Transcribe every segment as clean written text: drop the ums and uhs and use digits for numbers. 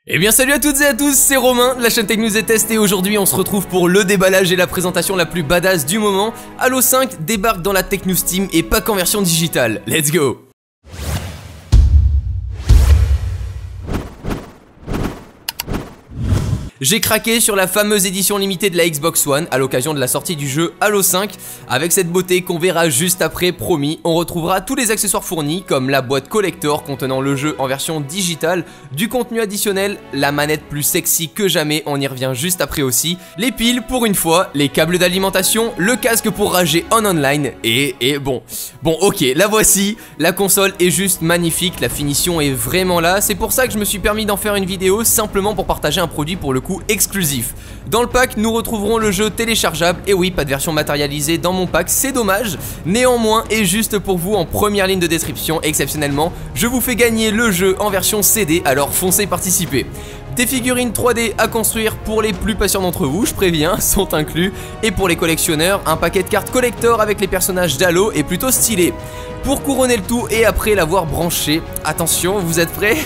Eh bien salut à toutes et à tous, c'est Romain de la chaîne Tech News et Test et aujourd'hui on se retrouve pour le déballage et la présentation la plus badass du moment. Halo 5 débarque dans la Tech News Team et pas qu'en version digitale. Let's go! J'ai craqué sur la fameuse édition limitée de la Xbox One à l'occasion de la sortie du jeu Halo 5. Avec cette beauté qu'on verra juste après, promis, on retrouvera tous les accessoires fournis comme la boîte collector contenant le jeu en version digitale, du contenu additionnel, la manette plus sexy que jamais, on y revient juste après aussi, les piles pour une fois, les câbles d'alimentation, le casque pour rager en online et bon ok, la voici, la console est juste magnifique, la finition est vraiment là, c'est pour ça que je me suis permis d'en faire une vidéo simplement pour partager un produit pour le coup exclusif. Dans le pack, nous retrouverons le jeu téléchargeable, et oui, pas de version matérialisée dans mon pack, c'est dommage. Néanmoins, et juste pour vous, en première ligne de description, exceptionnellement, je vous fais gagner le jeu en version CD, alors foncez participer. Des figurines 3D à construire pour les plus patients d'entre vous, je préviens, sont inclus. Et pour les collectionneurs, un paquet de cartes collector avec les personnages d'Halo est plutôt stylé. Pour couronner le tout et après l'avoir branché, attention, vous êtes prêts ?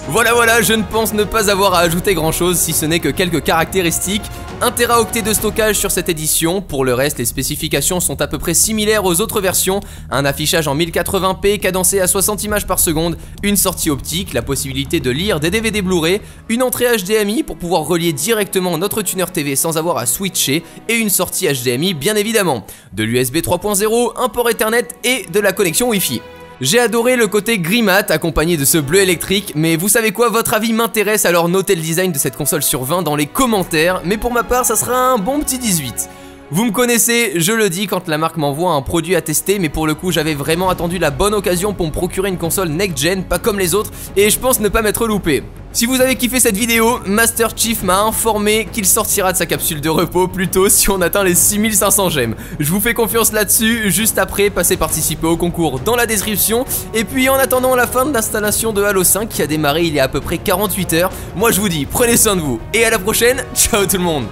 Voilà, je ne pense ne pas avoir à ajouter grand chose si ce n'est que quelques caractéristiques. 1 Teraoctet de stockage sur cette édition, pour le reste les spécifications sont à peu près similaires aux autres versions. Un affichage en 1080p cadencé à 60 images par seconde, une sortie optique, la possibilité de lire des DVD Blu-ray, une entrée HDMI pour pouvoir relier directement notre tuner TV sans avoir à switcher et une sortie HDMI bien évidemment. De l'USB 3.0, un port Ethernet et de la connexion Wi-Fi. J'ai adoré le côté gris mat accompagné de ce bleu électrique, mais vous savez quoi, votre avis m'intéresse, alors notez le design de cette console sur 20 dans les commentaires, mais pour ma part ça sera un bon petit 18. Vous me connaissez, je le dis quand la marque m'envoie un produit à tester, mais pour le coup j'avais vraiment attendu la bonne occasion pour me procurer une console next-gen, pas comme les autres, et je pense ne pas m'être loupé. Si vous avez kiffé cette vidéo, Master Chief m'a informé qu'il sortira de sa capsule de repos plus tôt si on atteint les 6500 gemmes. Je vous fais confiance là-dessus, juste après, passez participer au concours dans la description. Et puis en attendant la fin de l'installation de Halo 5 qui a démarré il y a à peu près 48 heures, moi je vous dis prenez soin de vous et à la prochaine, ciao tout le monde.